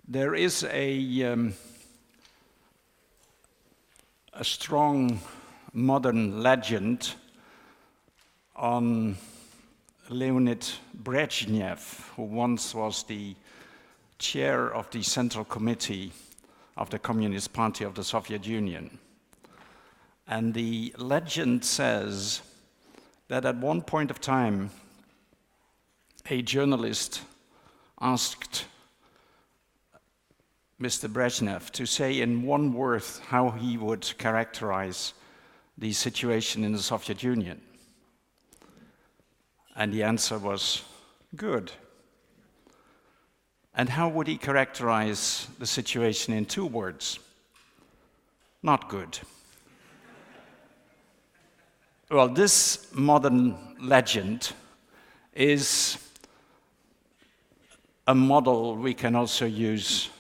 There is a strong modern legend on Leonid Brezhnev, who once was the chair of the Central Committee of the Communist Party of the Soviet Union. And the legend says that at one point of time, a journalist asked Mr. Brezhnev to say in one word how he would characterize the situation in the Soviet Union. And the answer was, good. And how would he characterize the situation in 2 words? Not good. Well, this modern legend is a model we can also use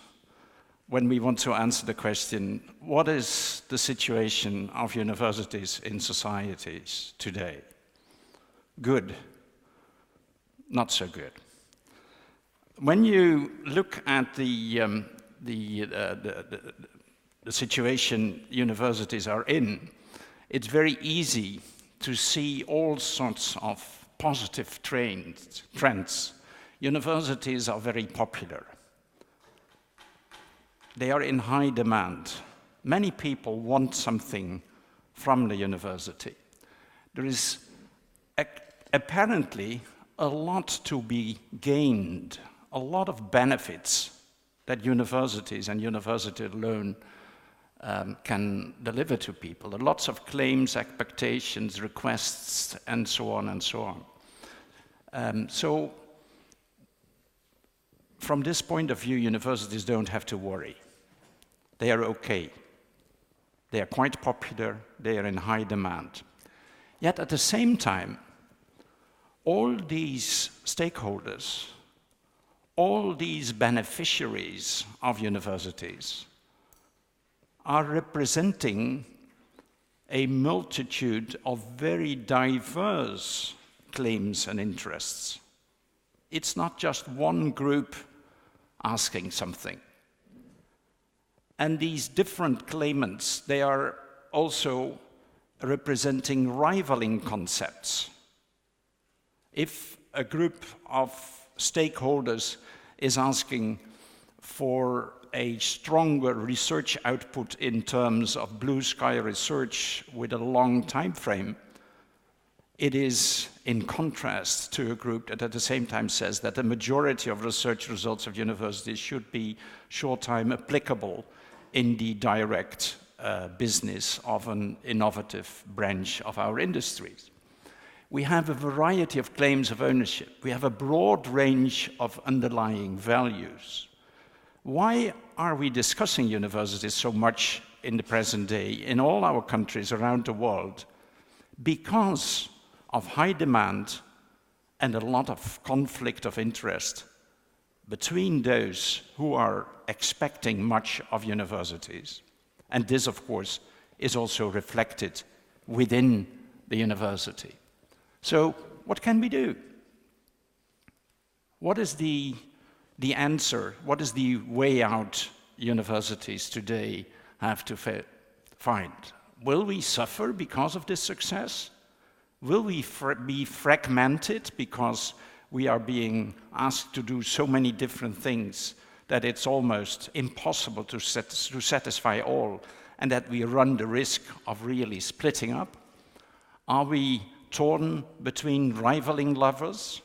when we want to answer the question, what is the situation of universities in societies today? Good, not so good. When you look at the situation universities are in, it's very easy to see all sorts of positive trends. Universities are very popular. They are in high demand. Many people want something from the university. There is apparently a lot to be gained, a lot of benefits that universities and university alone can deliver to people. There are lots of claims, expectations, requests, and so on and so on. So from this point of view, universities don't have to worry. They are okay. They are quite popular. They are in high demand. Yet at the same time, all these stakeholders, all these beneficiaries of universities are representing a multitude of very diverse claims and interests. It's not just one group asking something. And these different claimants, they are also representing rivaling concepts. If a group of stakeholders is asking for a stronger research output in terms of blue sky research with a long time frame, it is in contrast to a group that at the same time says that the majority of research results of universities should be short-time applicable in the direct business of an innovative branch of our industries. We have a variety of claims of ownership. We have a broad range of underlying values. Why are we discussing universities so much in the present day in all our countries around the world? Because of high demand and a lot of conflict of interest between those who are expecting much of universities. And this, of course, is also reflected within the university. So what can we do? What is the answer? What is the way out universities today have to find? Will we suffer because of this success? Will we be fragmented because we are being asked to do so many different things that it's almost impossible to satisfy all, and that we run the risk of really splitting up? Are we torn between rivaling lovers,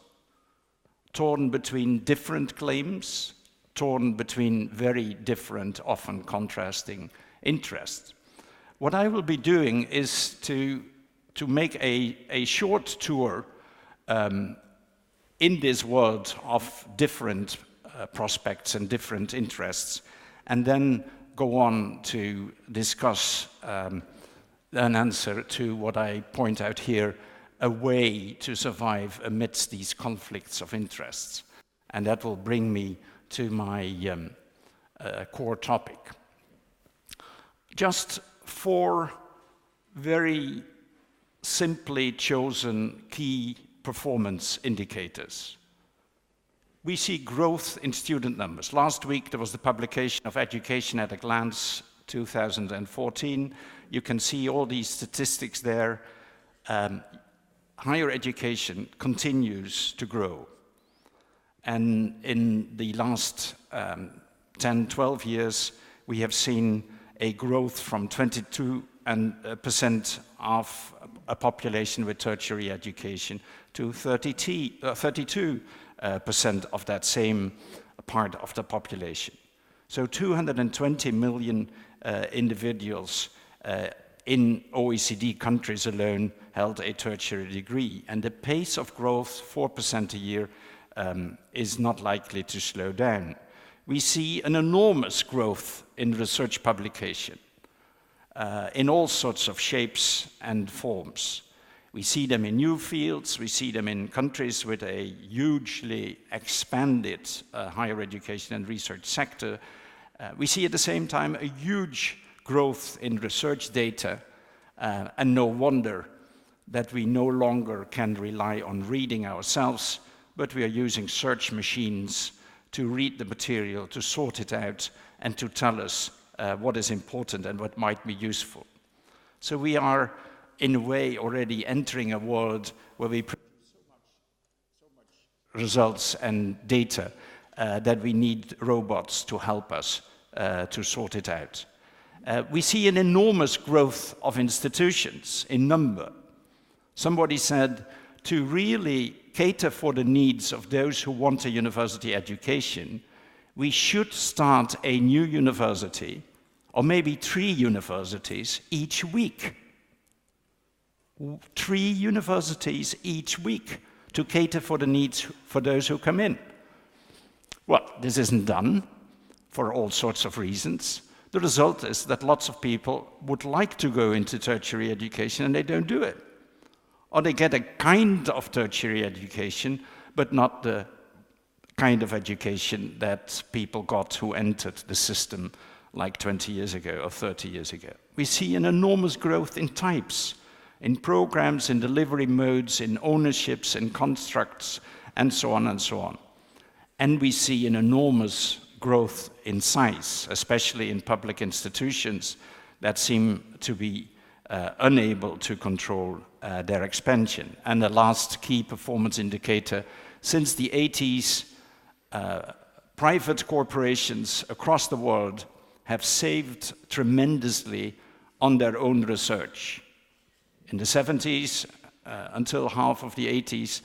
torn between different claims, torn between very different, often contrasting interests? What I will be doing is to make a short tour in this world of different prospects and different interests, and then go on to discuss an answer to what I point out here, a way to survive amidst these conflicts of interests. And that will bring me to my core topic. Just 4 very simply chosen key performance indicators. We see growth in student numbers. Last week there was the publication of Education at a Glance 2014. You can see all these statistics there. Higher education continues to grow. And in the last 10, 12 years, we have seen a growth from 22% of a population with tertiary education to 32% of that same part of the population. So 220 million individuals in OECD countries alone held a tertiary degree, and the pace of growth, 4% a year, is not likely to slow down. We see an enormous growth in research publication in all sorts of shapes and forms. We see them in new fields, we see them in countries with a hugely expanded higher education and research sector. We see at the same time a huge growth in research data, and no wonder that we no longer can rely on reading ourselves, but we are using search machines to read the material, to sort it out, and to tell us what is important and what might be useful. So we are, in a way, already entering a world where we produce so much results and data that we need robots to help us to sort it out. We see an enormous growth of institutions in number. Somebody said, to really cater for the needs of those who want a university education, we should start a new university, or maybe 3 universities each week. 3 universities each week to cater for the needs for those who come in. Well, this isn't done for all sorts of reasons. The result is that lots of people would like to go into tertiary education and they don't do it. Or they get a kind of tertiary education, but not the kind of education that people got who entered the system like 20 years ago or 30 years ago. We see an enormous growth in types, in programs, in delivery modes, in ownerships, in constructs, and so on and so on. And we see an enormous growth in size, especially in public institutions that seem to be unable to control their expansion. And the last key performance indicator, since the 80s, private corporations across the world have saved tremendously on their own research. In the 70s, until half of the 80s,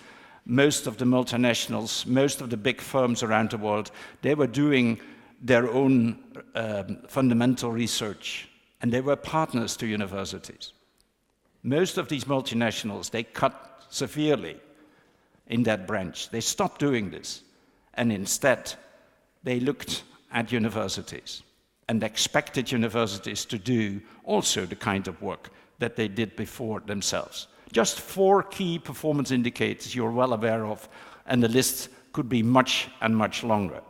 most of the multinationals, most of the big firms around the world, they were doing their own fundamental research, and they were partners to universities. Most of these multinationals, they cut severely in that branch. They stopped doing this, and instead, they looked at universities and expected universities to do also the kind of work that they did before themselves. Just 4 key performance indicators you're well aware of, and the list could be much and much longer.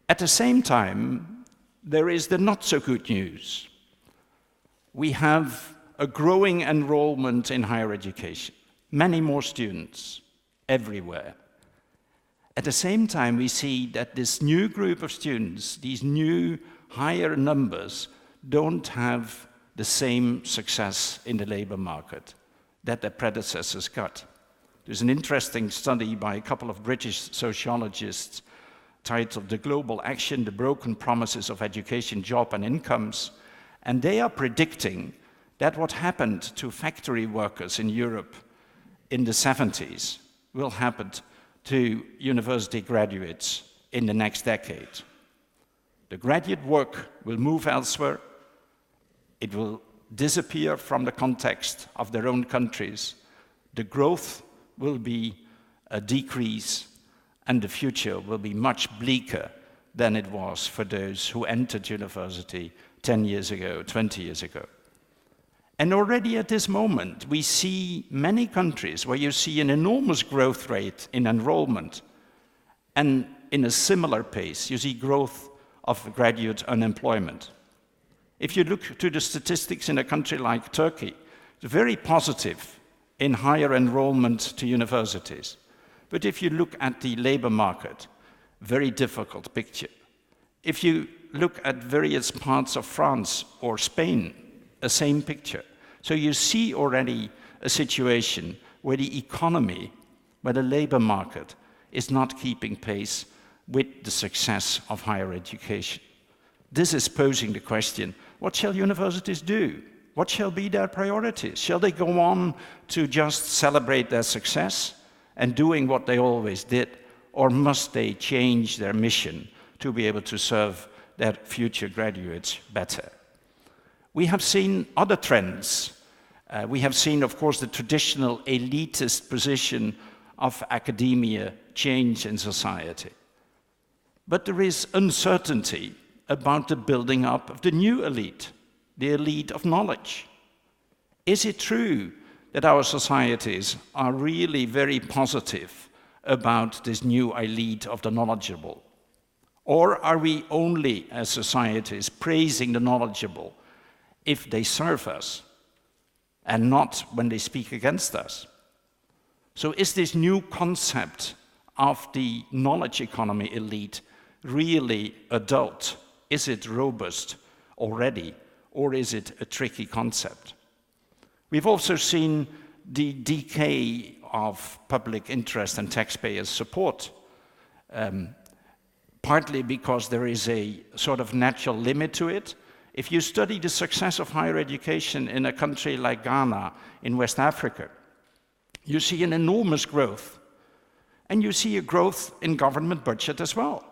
At the same time, there is the not so good news. We have a growing enrollment in higher education, many more students everywhere. At the same time, we see that this new group of students, these new higher numbers, don't have the same success in the labor market that their predecessors got. There's an interesting study by a couple of British sociologists titled "The Global Action, the Broken Promises of Education, Job and Incomes," and they are predicting that what happened to factory workers in Europe in the 70s will happen to university graduates in the next decade. The graduate work will move elsewhere. It will disappear from the context of their own countries. The growth will be a decrease, and the future will be much bleaker than it was for those who entered university 10 years ago, 20 years ago. And already at this moment, we see many countries where you see an enormous growth rate in enrollment, and in a similar pace, you see growth of graduate unemployment. If you look to the statistics in a country like Turkey, it's very positive in higher enrollment to universities. But if you look at the labor market, very difficult picture. If you look at various parts of France or Spain, the same picture. So you see already a situation where the economy, where the labor market is not keeping pace with the success of higher education. This is posing the question, what shall universities do? What shall be their priorities? Shall they go on to just celebrate their success and doing what they always did? Or must they change their mission to be able to serve their future graduates better? We have seen other trends. We have seen, of course, the traditional elitist position of academia change in society. But there is uncertainty about the building up of the new elite, the elite of knowledge. Is it true that our societies are really very positive about this new elite of the knowledgeable? Or are we only, as societies, praising the knowledgeable if they serve us and not when they speak against us? So is this new concept of the knowledge economy elite really adult? Is it robust already, or is it a tricky concept? We've also seen the decay of public interest and taxpayers' support, partly because there is a sort of natural limit to it. If you study the success of higher education in a country like Ghana in West Africa, you see an enormous growth, and you see a growth in government budget as well.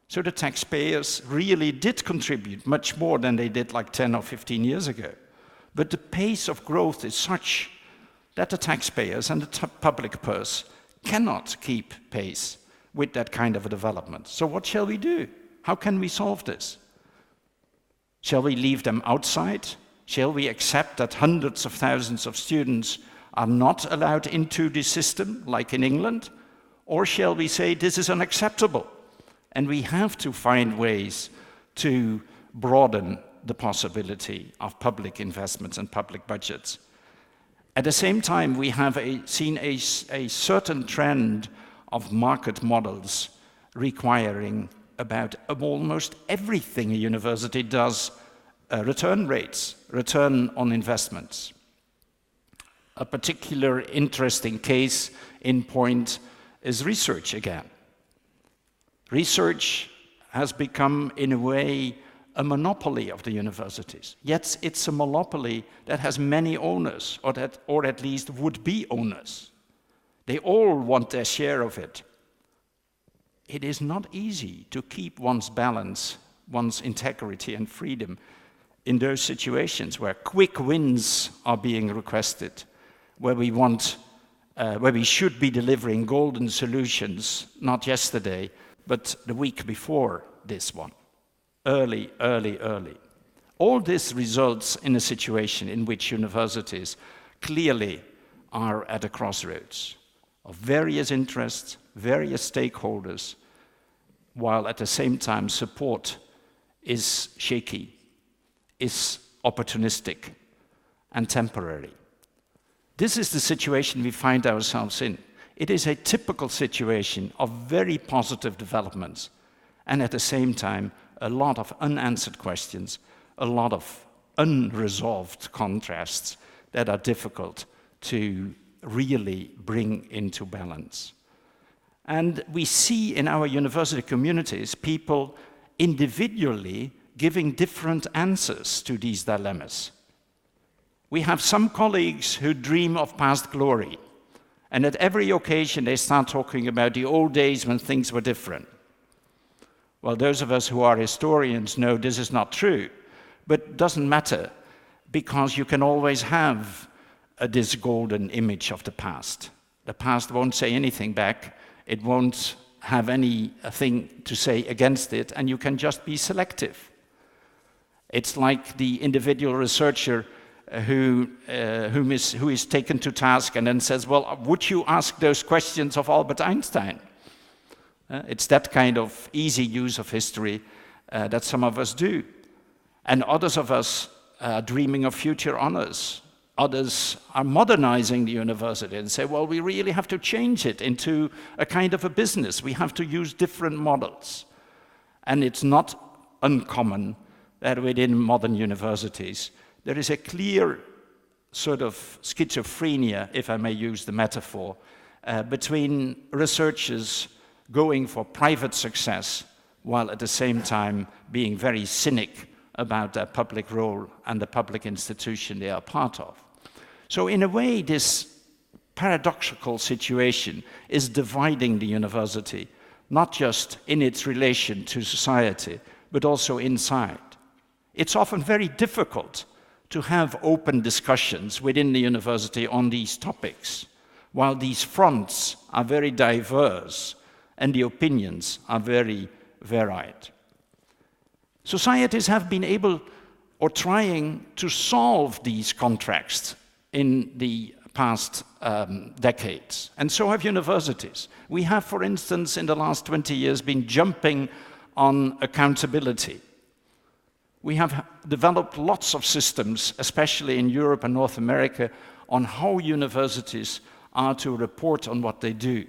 So the taxpayers really did contribute much more than they did like 10 or 15 years ago. But the pace of growth is such that the taxpayers and the public purse cannot keep pace with that kind of a development. So what shall we do? How can we solve this? Shall we leave them outside? Shall we accept that hundreds of thousands of students are not allowed into the system, like in England? Or shall we say this is unacceptable, and we have to find ways to broaden the possibility of public investments and public budgets? At the same time, we have seen a certain trend of market models requiring about almost everything a university does, return rates, return on investments. A particular interesting case in point is research again. Research has become, in a way, a monopoly of the universities. Yet it's a monopoly that has many owners, or at least would-be owners. They all want their share of it. It is not easy to keep one's balance, one's integrity and freedom in those situations where quick wins are being requested, where we should be delivering golden solutions, not yesterday, but the week before this one. Early. All this results in a situation in which universities clearly are at a crossroads of various interests, various stakeholders, while at the same time support is shaky, is opportunistic and temporary. This is the situation we find ourselves in. It is a typical situation of very positive developments, and at the same time, a lot of unanswered questions, a lot of unresolved contrasts that are difficult to really bring into balance. And we see in our university communities people individually giving different answers to these dilemmas. We have some colleagues who dream of past glory, and at every occasion they start talking about the old days when things were different. Well, those of us who are historians know this is not true, but it doesn't matter, because you can always have this golden image of the past. The past won't say anything back, it won't have anything to say against it, and you can just be selective. It's like the individual researcher who is taken to task and then says, well, would you ask those questions of Albert Einstein? It's that kind of easy use of history that some of us do. And others of us are dreaming of future honors. Others are modernizing the university and say, well, we really have to change it into a kind of a business. We have to use different models. And it's not uncommon that within modern universities, there is a clear sort of schizophrenia, if I may use the metaphor, between researchers going for private success while at the same time being very cynic about their public role and the public institution they are part of. So in a way, this paradoxical situation is dividing the university, not just in its relation to society, but also inside. It's often very difficult to have open discussions within the university on these topics, while these fronts are very diverse and the opinions are very varied. Societies have been able or trying to solve these contrasts in the past decades, and so have universities. We have, for instance, in the last 20 years been jumping on accountability. We have developed lots of systems, especially in Europe and North America, on how universities are to report on what they do.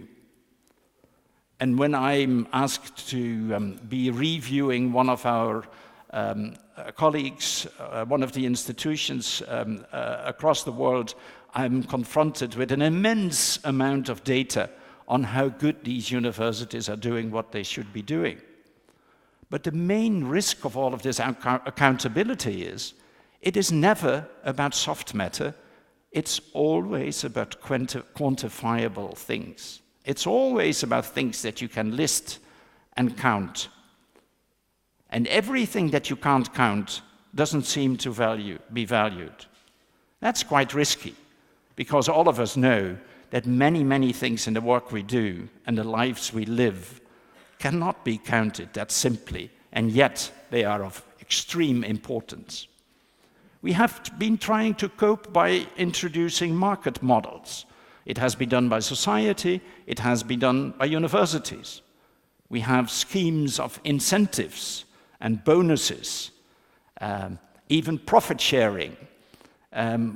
And when I'm asked to be reviewing one of our colleagues, one of the institutions across the world, I'm confronted with an immense amount of data on how good these universities are doing what they should be doing. But the main risk of all of this accountability is, it is never about soft matter, it's always about quantifiable things. It's always about things that you can list and count. And everything that you can't count doesn't seem to be valued. That's quite risky, because all of us know that many, many things in the work we do and the lives we live cannot be counted that simply, and yet they are of extreme importance. We have been trying to cope by introducing market models. It has been done by society, it has been done by universities. We have schemes of incentives and bonuses, even profit sharing.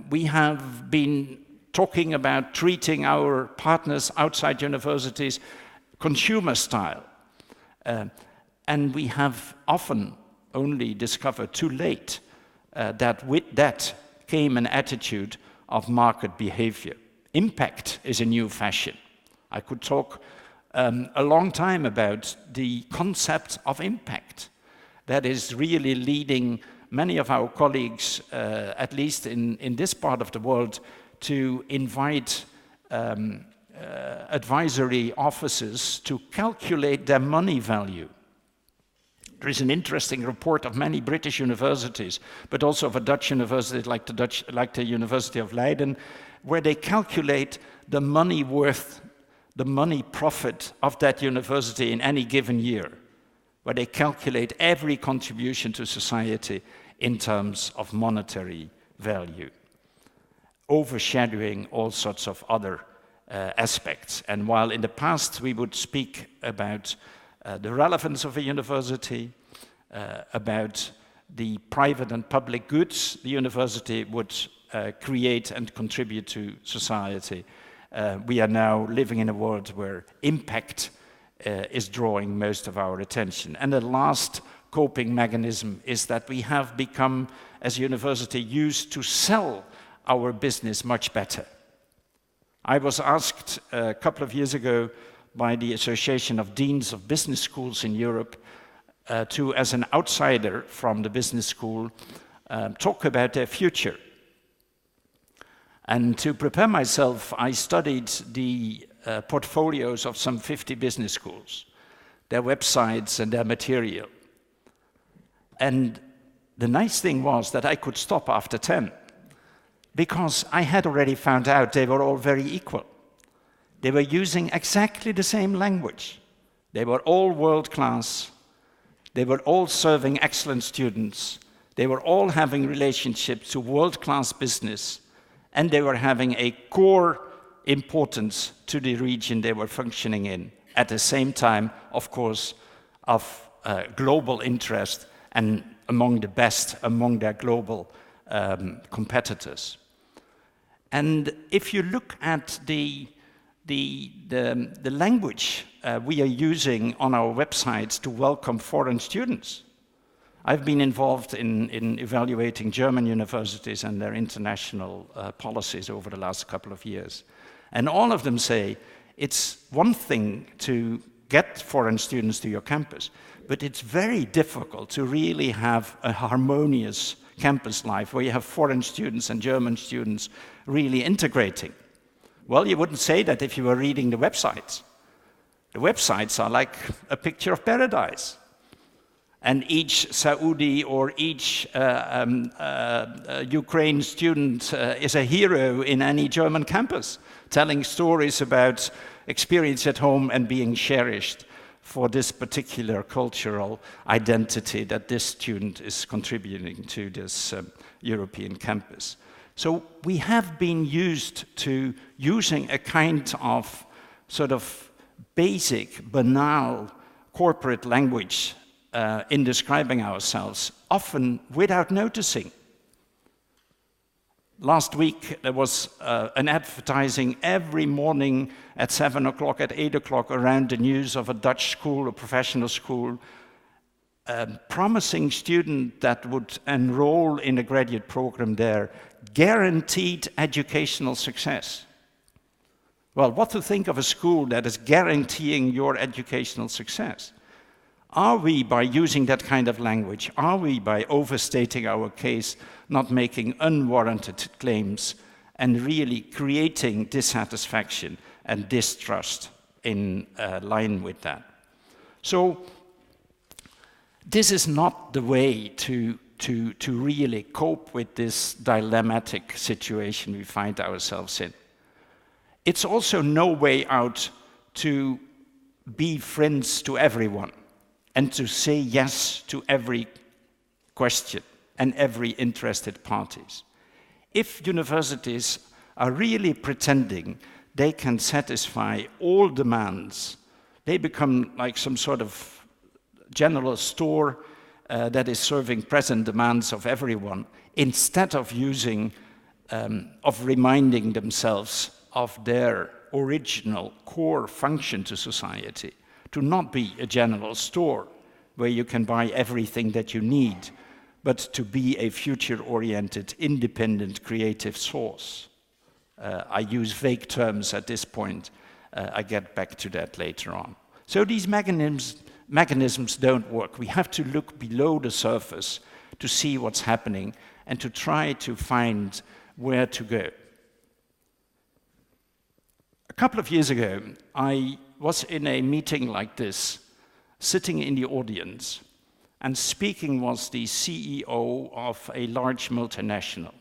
We have been talking about treating our partners outside universities consumer style. And we have often only discovered too late that with that came an attitude of market behavior. Impact is a new fashion. I could talk a long time about the concept of impact that is really leading many of our colleagues, at least in this part of the world, to invite advisory offices to calculate their money value. There is an interesting report of many British universities, but also of a Dutch university like the University of Leiden, where they calculate the money worth, the money profit of that university in any given year, where they calculate every contribution to society in terms of monetary value, overshadowing all sorts of other aspects. And while in the past we would speak about the relevance of a university, about the private and public goods the university would create and contribute to society, we are now living in a world where impact is drawing most of our attention. And the last coping mechanism is that we have become, as a university, used to sell our business much better. I was asked a couple of years ago by the Association of Deans of Business Schools in Europe to, as an outsider from the business school, talk about their future. And to prepare myself, I studied the portfolios of some 50 business schools, their websites and their material. And the nice thing was that I could stop after 10, because I had already found out they were all very equal. They were using exactly the same language. They were all world class. They were all serving excellent students. They were all having relationships to world-class business. And they were having a core importance to the region they were functioning in. At the same time, of course, of global interest and among the best among their global competitors. And if you look at the language we are using on our websites to welcome foreign students, I've been involved in evaluating German universities and their international policies over the last couple of years. And all of them say it's one thing to get foreign students to your campus, but it's very difficult to really have a harmonious campus life where you have foreign students and German students really integrating. Well, you wouldn't say that if you were reading the websites. The websites are like a picture of paradise. And each Saudi or each Ukraine student is a hero in any German campus, telling stories about experience at home and being cherished for this particular cultural identity that this student is contributing to this European campus. So we have been used to using a kind of sort of basic, banal corporate language in describing ourselves, often without noticing. Last week, there was an advertising every morning at 7 o'clock, at 8 o'clock, around the news of a Dutch school, a professional school, promising student that would enroll in a graduate program there, guaranteed educational success. Well, what to think of a school that is guaranteeing your educational success? Are we, by using that kind of language, are we, by overstating our case, not making unwarranted claims and really creating dissatisfaction and distrust in line with that? So this is not the way to really cope with this dilemmatic situation we find ourselves in. It's also no way out to be friends to everyone and to say yes to every question and every interested parties. If universities are really pretending they can satisfy all demands, they become like some sort of general store that is serving present demands of everyone, instead of reminding themselves of their original core function to society, to not be a general store where you can buy everything that you need, but to be a future-oriented, independent, creative source. I use vague terms at this point. I get back to that later on. So these mechanisms don't work. We have to look below the surface to see what's happening and to try to find where to go. A couple of years ago, I was in a meeting like this, sitting in the audience, and speaking was the CEO of a large multinational,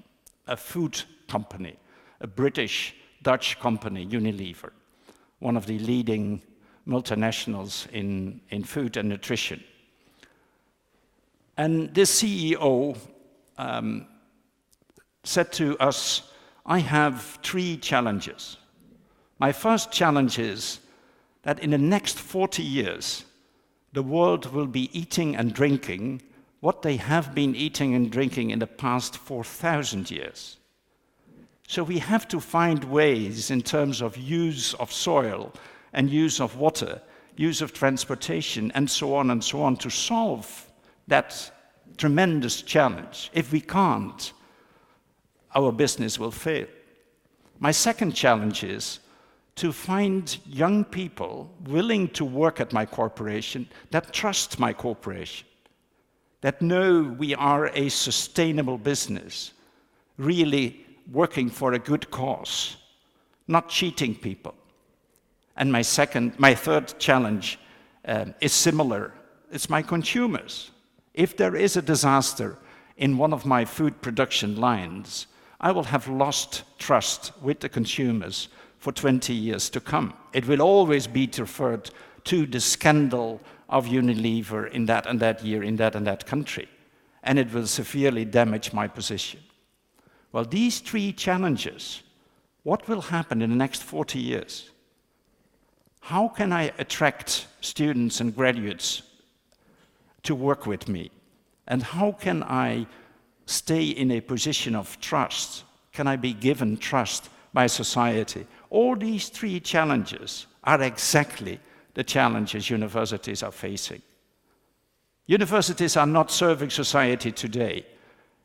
a food company, a British-Dutch company, Unilever, one of the leading multinationals in food and nutrition. And this CEO said to us, I have 3 challenges. My first challenge is that in the next 40 years, the world will be eating and drinking what they have been eating and drinking in the past 4,000 years. So we have to find ways in terms of use of soil and use of water, use of transportation, and so on, to solve that tremendous challenge. If we can't, our business will fail. My second challenge is to find young people willing to work at my corporation, that trust my corporation, that know we are a sustainable business, really working for a good cause, not cheating people. And my third challenge is similar. It's my consumers. If there is a disaster in one of my food production lines, I will have lost trust with the consumers for 20 years to come. It will always be referred to the scandal of Unilever in that and that year, in that and that country, and it will severely damage my position. Well, these 3 challenges, what will happen in the next 40 years? How can I attract students and graduates to work with me? And how can I stay in a position of trust, can I be given trust by society? All these three challenges are exactly the challenges universities are facing. Universities are not serving society today.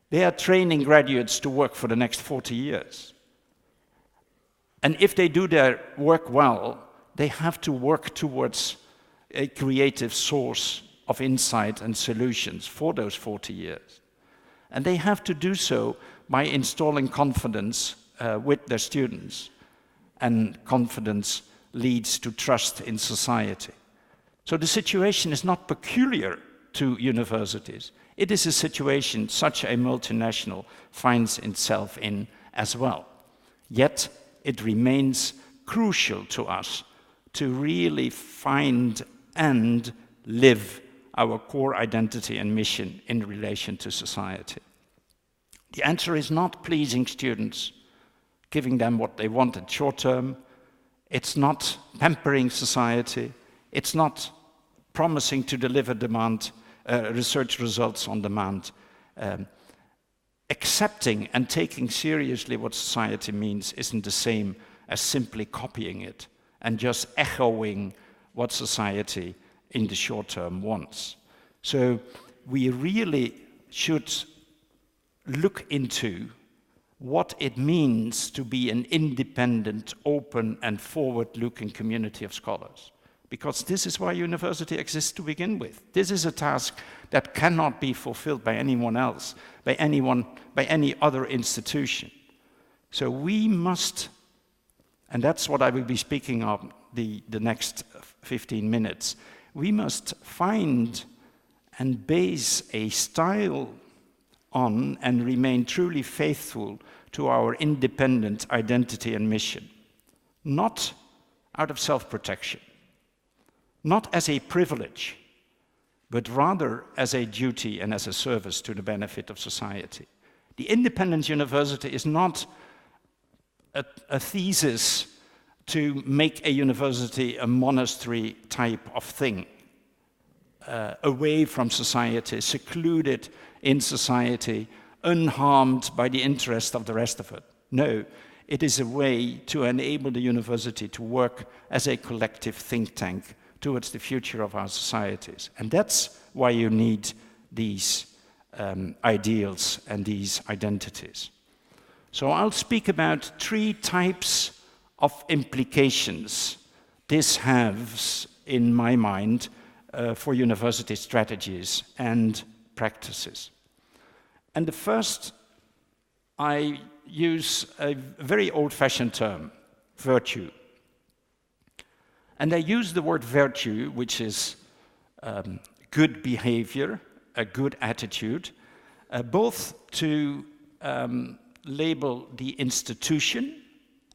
They are training graduates to work for the next 40 years. And if they do their work well, they have to work towards a creative source of insight and solutions for those 40 years. And they have to do so by installing confidence with their students. And confidence leads to trust in society. So the situation is not peculiar to universities. It is a situation such a multinational finds itself in as well. Yet it remains crucial to us to really find and live our core identity and mission in relation to society. The answer is not pleasing students, giving them what they want at short term. It's not pampering society. It's not promising to deliver research results on demand. Accepting and taking seriously what society means isn't the same as simply copying it and just echoing what society in the short term wants. So we really should look into what it means to be an independent, open, and forward-looking community of scholars. Because this is why university exists to begin with. This is a task that cannot be fulfilled by anyone else, by any other institution. So we must, and that's what I will be speaking of the next 15 minutes, we must find and base a style on and remain truly faithful to our independent identity and mission, not out of self-protection, not as a privilege, but rather as a duty and as a service to the benefit of society. The independent university is not a thesis to make a university a monastery type of thing, away from society, secluded in society, unharmed by the interest of the rest of it. No, it is a way to enable the university to work as a collective think tank towards the future of our societies. And that's why you need these ideals and these identities. So I'll speak about 3 types of implications this has, in my mind, for university strategies and practices. And the first, I use a very old-fashioned term, virtue. And I use the word virtue, which is good behavior, a good attitude, both to label the institution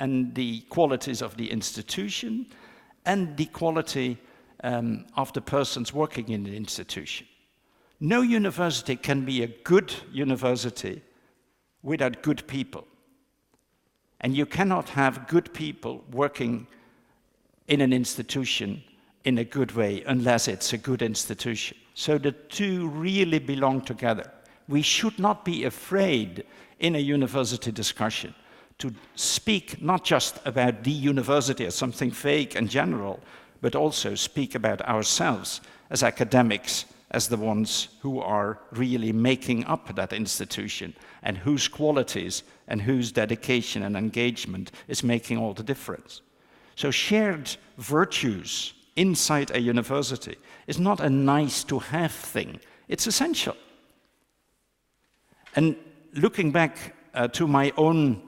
and the qualities of the institution and the quality of the persons working in the institution. No university can be a good university without good people. And you cannot have good people working in an institution in a good way unless it's a good institution. So the two really belong together. We should not be afraid in a university discussion to speak not just about the university as something fake and general, but also speak about ourselves as academics, as the ones who are really making up that institution and whose qualities and whose dedication and engagement is making all the difference. So shared virtues inside a university is not a nice-to-have thing. It's essential. And looking back to my own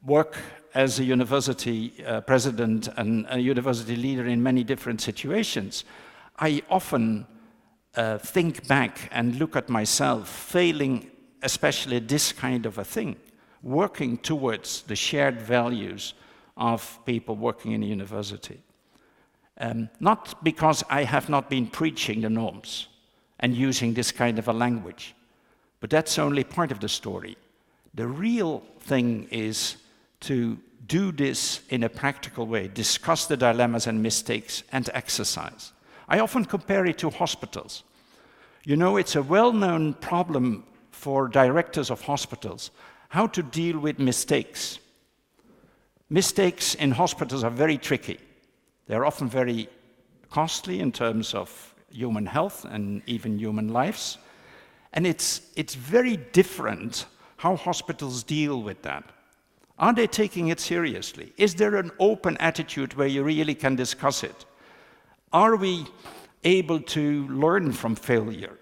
work as a university president and a university leader in many different situations, I often think back and look at myself failing especially this kind of a thing, working towards the shared values of people working in a university. Not because I have not been preaching the norms and using this kind of a language, but that's only part of the story. The real thing is to do this in a practical way, discuss the dilemmas and mistakes, and exercise. I often compare it to hospitals. You know, it's a well-known problem for directors of hospitals how to deal with mistakes. Mistakes in hospitals are very tricky. They're often very costly in terms of human health and even human lives. And it's very different how hospitals deal with that. Are they taking it seriously? Is there an open attitude where you really can discuss it? Are we able to learn from failure?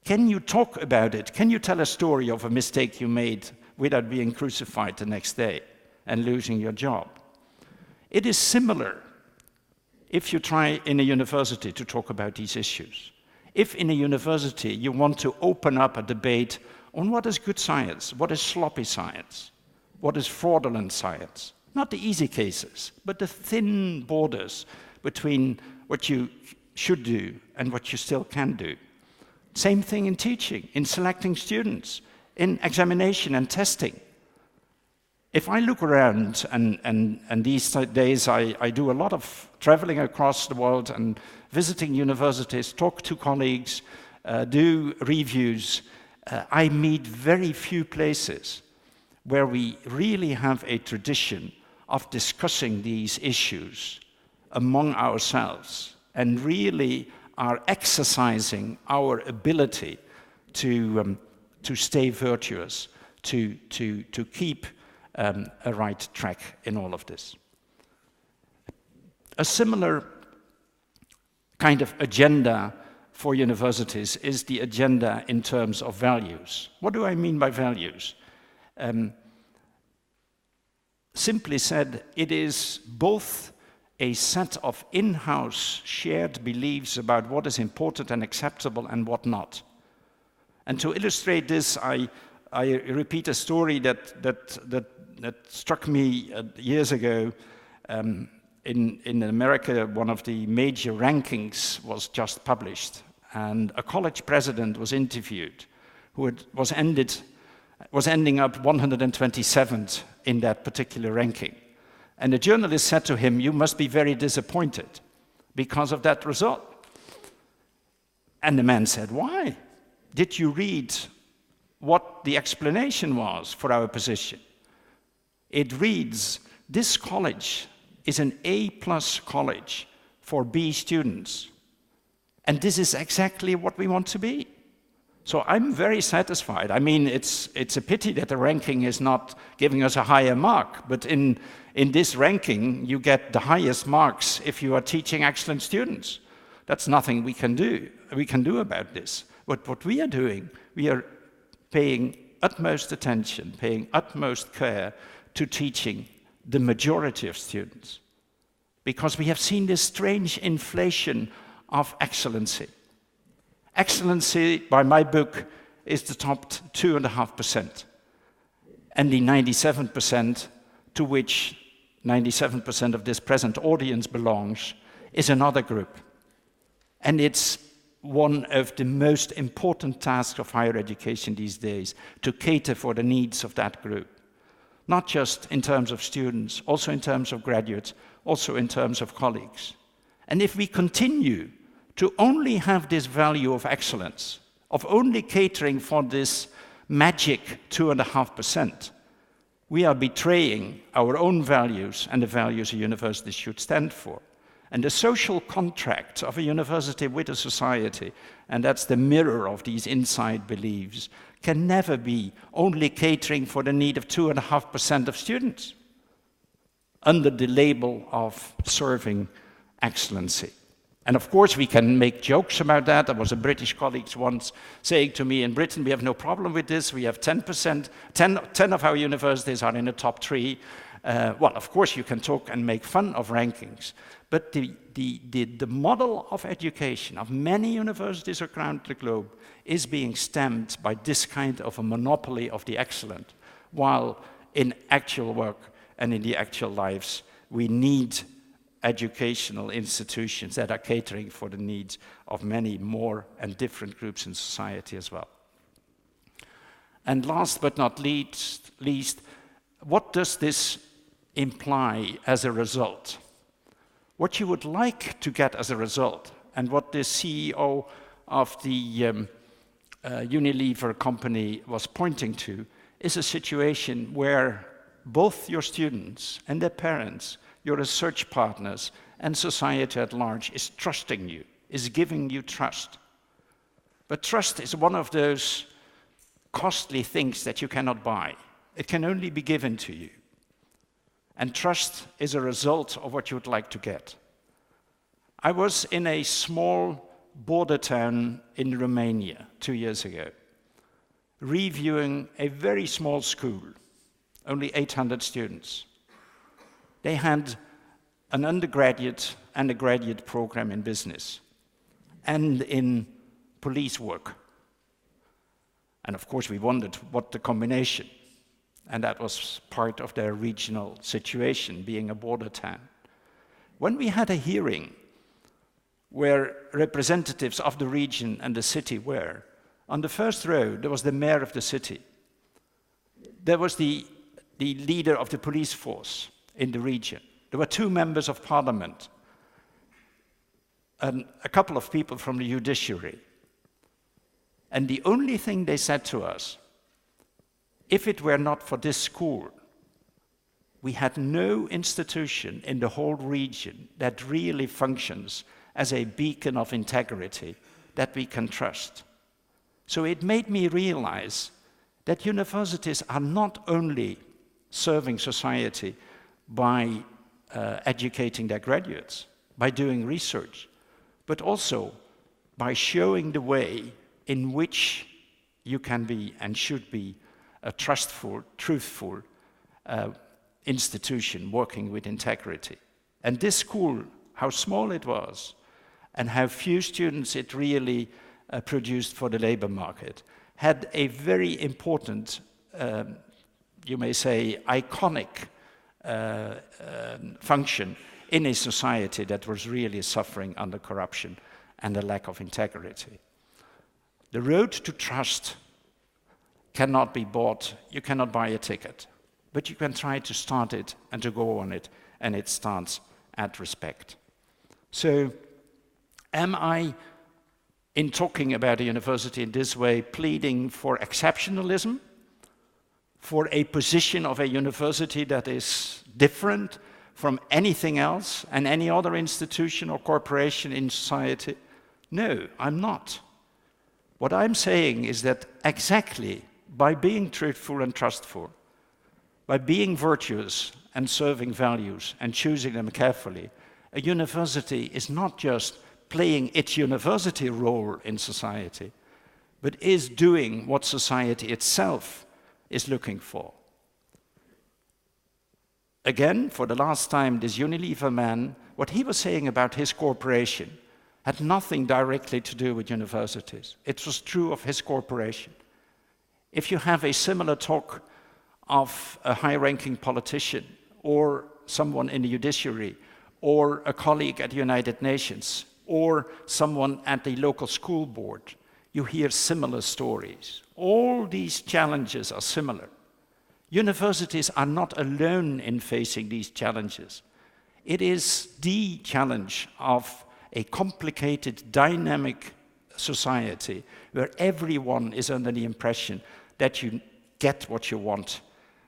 Can you talk about it? Can you tell a story of a mistake you made without being crucified the next day and losing your job? It is similar if you try in a university to talk about these issues. If in a university you want to open up a debate on what is good science, what is sloppy science, what is fraudulent science, not the easy cases, but the thin borders between what you should do and what you still can do. Same thing in teaching, in selecting students, in examination and testing. If I look around, and these days I do a lot of traveling across the world and visiting universities, talk to colleagues, do reviews, I meet very few places where we really have a tradition of discussing these issues among ourselves and really are exercising our ability to stay virtuous, to keep a right track in all of this. A similar kind of agenda for universities is the agenda in terms of values. What do I mean by values? Simply said, it is both a set of in-house shared beliefs about what is important and acceptable and what not. And to illustrate this, I repeat a story that struck me years ago. In America, one of the major rankings was just published, and a college president was interviewed who was ending up 127th in that particular ranking. And the journalist said to him, "You must be very disappointed because of that result." And the man said, "Why? Did you read what the explanation was for our position? It reads, this college is an A+ college for B students. And this is exactly what we want to be." So I'm very satisfied. I mean, it's a pity that the ranking is not giving us a higher mark, but in this ranking, you get the highest marks if you are teaching excellent students. That's nothing we can do about this. But what we are doing, we are paying utmost attention, paying utmost care to teaching the majority of students, because we have seen this strange inflation of excellency. Excellency, by my book, is the top 2.5%. And the 97% to which 97% of this present audience belongs is another group. And it's one of the most important tasks of higher education these days, to cater for the needs of that group. Not just in terms of students, also in terms of graduates, also in terms of colleagues. And if we continue to only have this value of excellence, of only catering for this magic 2.5%, we are betraying our own values and the values a university should stand for. And the social contract of a university with a society, and that's the mirror of these inside beliefs, can never be only catering for the need of 2.5% of students under the label of serving excellency. And of course, we can make jokes about that. There was a British colleague once saying to me, in Britain, we have no problem with this. We have 10%, 10 of our universities are in the top 3. Well, of course, you can talk and make fun of rankings. But the model of education of many universities around the globe is being stemmed by this kind of a monopoly of the excellent, while in actual work and in the actual lives, we need educational institutions that are catering for the needs of many more and different groups in society as well. And last but not least, what does this imply as a result? What you would like to get as a result, and what the CEO of the Unilever company was pointing to, is a situation where both your students and their parents, your research partners, and society at large is trusting you, is giving you trust. But trust is one of those costly things that you cannot buy. It can only be given to you. And trust is a result of what you would like to get. I was in a small border town in Romania 2 years ago, reviewing a very small school, only 800 students. They had an undergraduate and a graduate program in business and in police work. And of course we wondered what the combination, and that was part of their regional situation, being a border town. When we had a hearing where representatives of the region and the city were, on the first row there was the mayor of the city. There was the leader of the police force in the region. There were 2 members of parliament and a couple of people from the judiciary. And the only thing they said to us, if it were not for this school, we had no institution in the whole region that really functions as a beacon of integrity that we can trust. So it made me realize that universities are not only serving society by educating their graduates, by doing research, but also by showing the way in which you can be and should be a trustful, truthful institution working with integrity. And this school, how small it was, and how few students it really produced for the labor market, had a very important, you may say, iconic function in a society that was really suffering under corruption and a lack of integrity. The road to trust cannot be bought. You cannot buy a ticket, but you can try to start it and to go on it, and it starts at respect. So, am I, in talking about a university in this way, pleading for exceptionalism, for a position of a university that is different from anything else and any other institution or corporation in society? No, I'm not. What I'm saying is that exactly by being truthful and trustful, by being virtuous and serving values and choosing them carefully, a university is not just playing its university role in society, but is doing what society itself is looking for. Again, for the last time, this Unilever man, what he was saying about his corporation had nothing directly to do with universities. It was true of his corporation. If you have a similar talk of a high-ranking politician or someone in the judiciary or a colleague at the United Nations or someone at the local school board, you hear similar stories. All these challenges are similar. Universities are not alone in facing these challenges. It is the challenge of a complicated, dynamic society where everyone is under the impression that you get what you want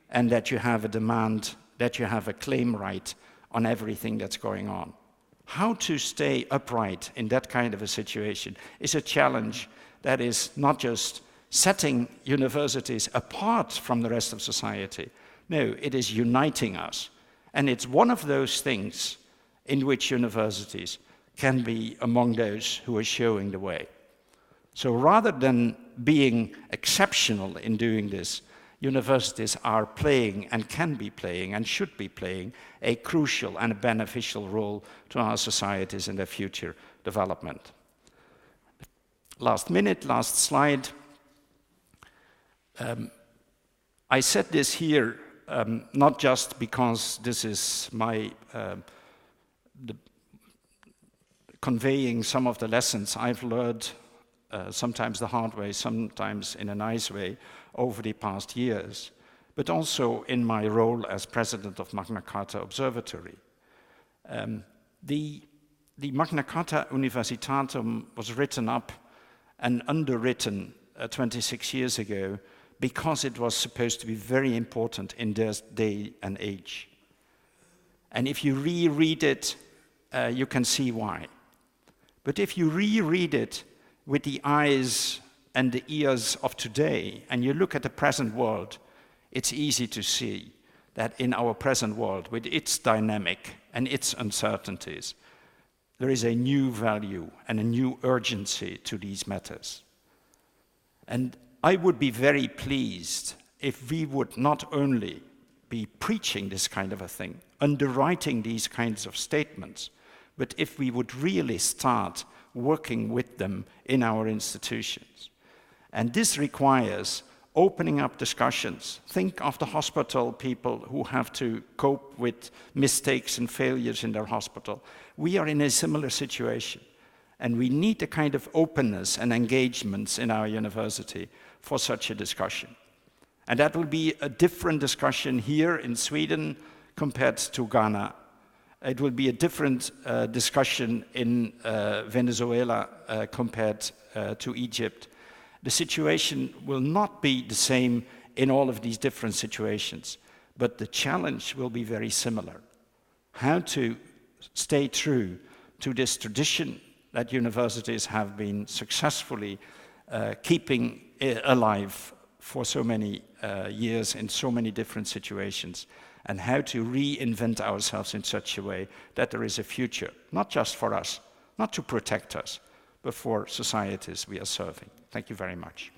and that you have a demand, that you have a claim right on everything that's going on. How to stay upright in that kind of a situation is a challenge that is not just setting universities apart from the rest of society. No, it is uniting us. And it's one of those things in which universities can be among those who are showing the way. So rather than being exceptional in doing this, universities are playing and can be playing and should be playing a crucial and a beneficial role to our societies and their future development. Last minute, last slide. I said this here not just because this is my conveying some of the lessons I've learned, sometimes the hard way, sometimes in a nice way, over the past years, but also in my role as president of Magna Charta Observatory. The Magna Charta Universitatum was written up and underwritten 26 years ago because it was supposed to be very important in their day and age. And if you reread it, you can see why. But if you reread it with the eyes and the ears of today, and you look at the present world, it's easy to see that in our present world, with its dynamic and its uncertainties, there is a new value and a new urgency to these matters. And I would be very pleased if we would not only be preaching this kind of a thing, underwriting these kinds of statements, but if we would really start working with them in our institutions. And this requires opening up discussions. Think of the hospital people who have to cope with mistakes and failures in their hospital. We are in a similar situation, and we need the kind of openness and engagements in our university for such a discussion. And that will be a different discussion here in Sweden compared to Ghana. It will be a different discussion in Venezuela compared to Egypt. The situation will not be the same in all of these different situations, but the challenge will be very similar. How to stay true to this tradition that universities have been successfully keeping alive for so many years in so many different situations, and how to reinvent ourselves in such a way that there is a future, not just for us, not to protect us, but for societies we are serving. Thank you very much.